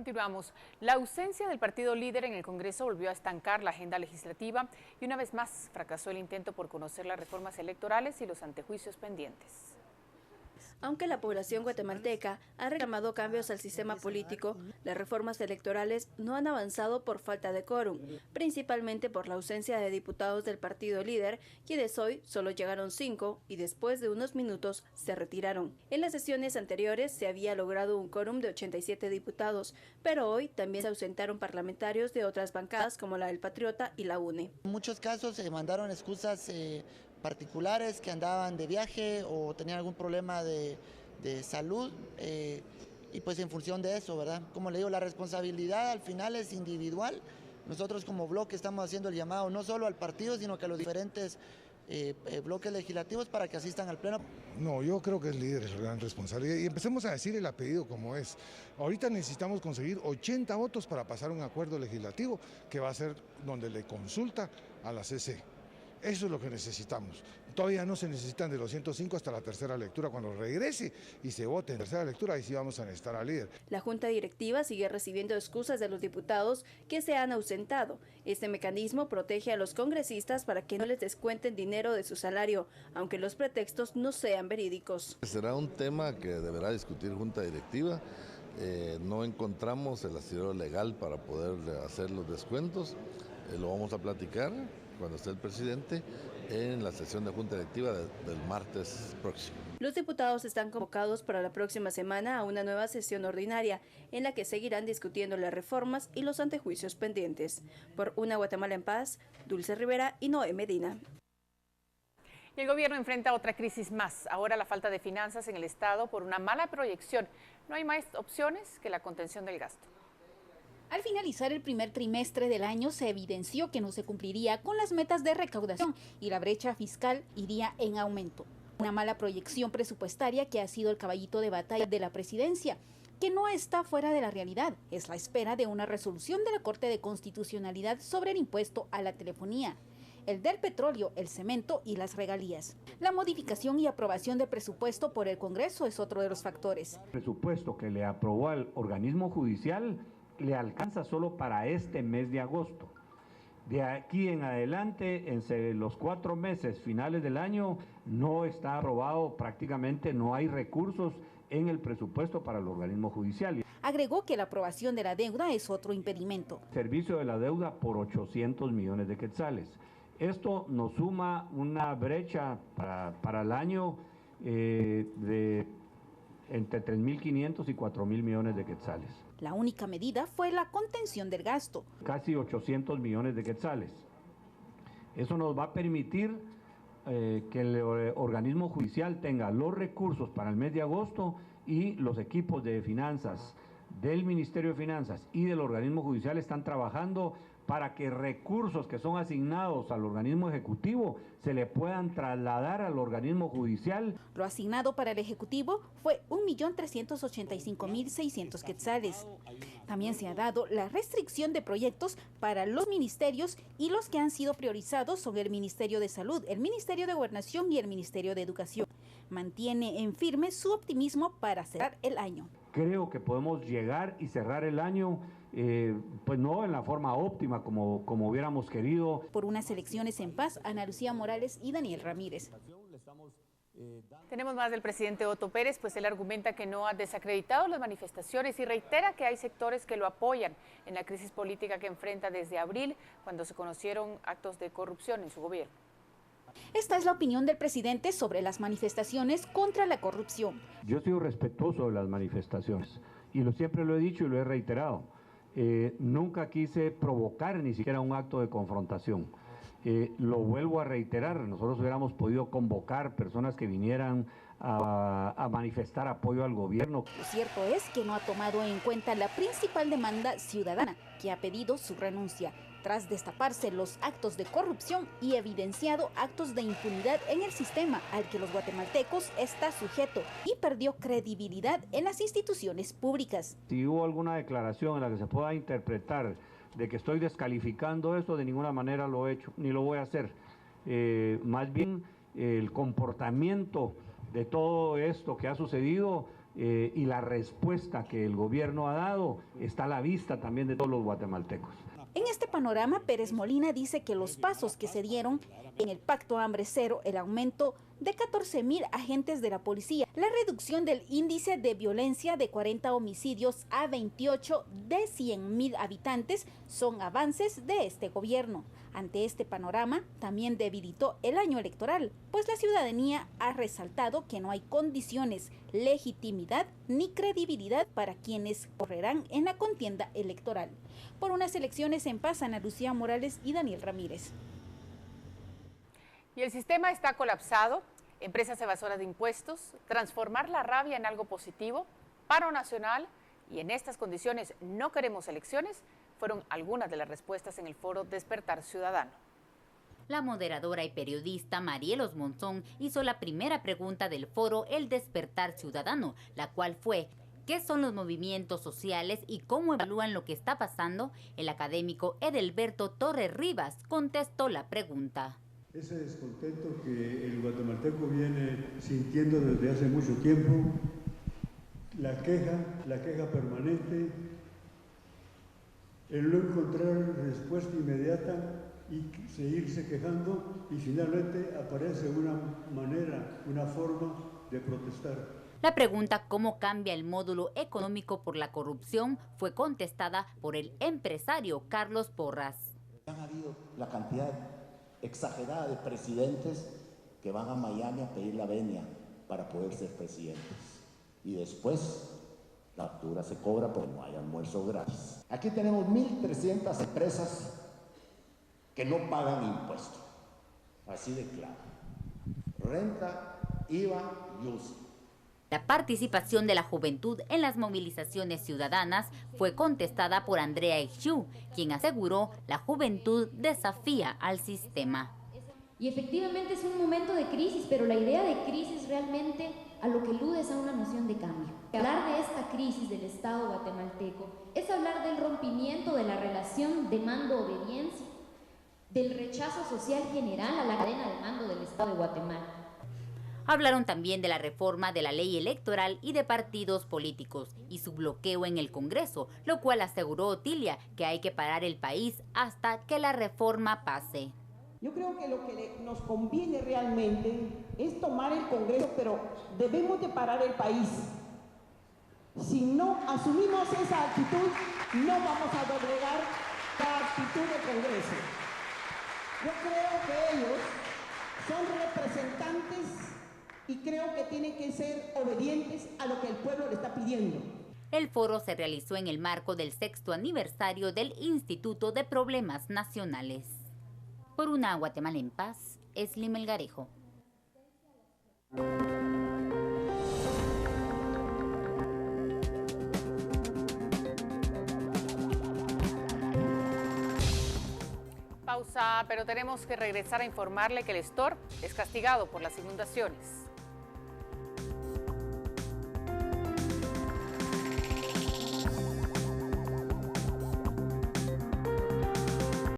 Continuamos. La ausencia del partido líder en el Congreso volvió a estancar la agenda legislativa y una vez más fracasó el intento por conocer las reformas electorales y los antejuicios pendientes. Aunque la población guatemalteca ha reclamado cambios al sistema político, las reformas electorales no han avanzado por falta de quórum, principalmente por la ausencia de diputados del partido líder, quienes hoy solo llegaron 5 y después de unos minutos se retiraron. En las sesiones anteriores se había logrado un quórum de 87 diputados, pero hoy también se ausentaron parlamentarios de otras bancadas como la del Patriota y la UNE. En muchos casos se mandaron excusas particulares, que andaban de viaje o tenían algún problema de salud, y pues en función de eso, ¿verdad? Como le digo, la responsabilidad al final es individual. Nosotros como bloque estamos haciendo el llamado no solo al partido, sino que a los diferentes bloques legislativos para que asistan al pleno. No, yo creo que el líder es la gran responsabilidad y empecemos a decir el apellido como es. Ahorita necesitamos conseguir 80 votos para pasar un acuerdo legislativo que va a ser donde le consulta a la CC. Eso es lo que necesitamos. Todavía no se necesitan de los 105 hasta la tercera lectura. Cuando regrese y se vote en tercera lectura, ahí sí vamos a necesitar al líder. La Junta Directiva sigue recibiendo excusas de los diputados que se han ausentado. Este mecanismo protege a los congresistas para que no les descuenten dinero de su salario, aunque los pretextos no sean verídicos. Será un tema que deberá discutir Junta Directiva. No encontramos el asidero legal para poder hacer los descuentos. Lo vamos a platicar cuando esté el presidente en la sesión de Junta Directiva del martes próximo. Los diputados están convocados para la próxima semana a una nueva sesión ordinaria en la que seguirán discutiendo las reformas y los antejuicios pendientes. Por Una Guatemala en Paz, Dulce Rivera y Noé Medina. Y el gobierno enfrenta otra crisis más, ahora la falta de finanzas en el Estado por una mala proyección. No hay más opciones que la contención del gasto. Al finalizar el primer trimestre del año se evidenció que no se cumpliría con las metas de recaudación y la brecha fiscal iría en aumento. Una mala proyección presupuestaria que ha sido el caballito de batalla de la presidencia, que no está fuera de la realidad. Es la espera de una resolución de la Corte de Constitucionalidad sobre el impuesto a la telefonía, el del petróleo, el cemento y las regalías. La modificación y aprobación del presupuesto por el Congreso es otro de los factores. El presupuesto que le aprobó al organismo judicial le alcanza solo para este mes de agosto. De aquí en adelante, en los 4 meses finales del año, no está aprobado, prácticamente no hay recursos en el presupuesto para el organismo judicial. Agregó que la aprobación de la deuda es otro impedimento. Servicio de la deuda por 800 millones de quetzales. Esto nos suma una brecha para el año de entre 3.500 y 4.000 millones de quetzales. La única medida fue la contención del gasto. Casi 800 millones de quetzales. Eso nos va a permitir que el organismo judicial tenga los recursos para el mes de agosto y los equipos de finanzas del Ministerio de Finanzas y del organismo judicial están trabajando para que recursos que son asignados al organismo ejecutivo se le puedan trasladar al organismo judicial. Lo asignado para el Ejecutivo fue 1.385.600 quetzales. También se ha dado la restricción de proyectos para los ministerios y los que han sido priorizados son el Ministerio de Salud, el Ministerio de Gobernación y el Ministerio de Educación. Mantiene en firme su optimismo para cerrar el año. Creo que podemos llegar y cerrar el año pues no en la forma óptima como hubiéramos querido. Por unas elecciones en paz, Ana Lucía Morales y Daniel Ramírez. Tenemos más del presidente Otto Pérez, pues él argumenta que no ha desacreditado las manifestaciones y reitera que hay sectores que lo apoyan en la crisis política que enfrenta desde abril, cuando se conocieron actos de corrupción en su gobierno. Esta es la opinión del presidente sobre las manifestaciones contra la corrupción. Yo he sido respetuoso de las manifestaciones y siempre lo he dicho y lo he reiterado. Nunca quise provocar ni siquiera un acto de confrontación. Lo vuelvo a reiterar, nosotros hubiéramos podido convocar personas que vinieran a manifestar apoyo al gobierno. Lo cierto es que no ha tomado en cuenta la principal demanda ciudadana, que ha pedido su renuncia, tras destaparse los actos de corrupción y evidenciado actos de impunidad en el sistema al que los guatemaltecos está sujeto y perdió credibilidad en las instituciones públicas. Si hubo alguna declaración en la que se pueda interpretar de que estoy descalificando esto, de ninguna manera lo he hecho, ni lo voy a hacer. Más bien el comportamiento de todo esto que ha sucedido y la respuesta que el gobierno ha dado está a la vista también de todos los guatemaltecos. En este panorama, Pérez Molina dice que los pasos que se dieron en el Pacto Hambre Cero, el aumento de 14.000 agentes de la policía, la reducción del índice de violencia de 40 homicidios a 28 de 100.000 habitantes, son avances de este gobierno. Ante este panorama, también debilitó el año electoral, pues la ciudadanía ha resaltado que no hay condiciones, legitimidad ni credibilidad para quienes correrán en la contienda electoral. Por unas elecciones en paz, Ana Lucía Morales y Daniel Ramírez. Y el sistema está colapsado, empresas evasoras de impuestos, transformar la rabia en algo positivo, paro nacional y en estas condiciones no queremos elecciones, fueron algunas de las respuestas en el foro Despertar Ciudadano. La moderadora y periodista Marielos Monzón hizo la primera pregunta del foro El Despertar Ciudadano, la cual fue: ¿qué son los movimientos sociales y cómo evalúan lo que está pasando? El académico Edelberto Torres Rivas contestó la pregunta. Ese descontento que el guatemalteco viene sintiendo desde hace mucho tiempo, la queja permanente, el no encontrar respuesta inmediata y seguirse quejando, y finalmente aparece una manera, una forma de protestar. La pregunta ¿cómo cambia el módulo económico por la corrupción? Fue contestada por el empresario Carlos Porras. Han habido la cantidad exagerada de presidentes que van a Miami a pedir la venia para poder ser presidentes. Y después la factura se cobra porque no hay almuerzo gratis. Aquí tenemos 1.300 empresas que no pagan impuestos. Así de claro. Renta, IVA y UCI. La participación de la juventud en las movilizaciones ciudadanas fue contestada por Andrea Ixú, quien aseguró la juventud desafía al sistema. Y efectivamente es un momento de crisis, pero la idea de crisis realmente a lo que elude es a una noción de cambio. Hablar de esta crisis del Estado guatemalteco es hablar del rompimiento de la relación de mando-obediencia, del rechazo social general a la cadena de mando del Estado de Guatemala. Hablaron también de la reforma de la ley electoral y de partidos políticos y su bloqueo en el Congreso, lo cual aseguró Otilia que hay que parar el país hasta que la reforma pase. Yo creo que lo que nos conviene realmente es tomar el Congreso, pero debemos de parar el país. Si no asumimos esa actitud, no vamos a doblegar la actitud del Congreso. Yo creo que ellos son representantes y creo que tienen que ser obedientes a lo que el pueblo le está pidiendo. El foro se realizó en el marco del 6º aniversario del Instituto de Problemas Nacionales. Por una Guatemala en paz, Esli Melgarejo. Pausa, pero tenemos que regresar a informarle que el Estor es castigado por las inundaciones.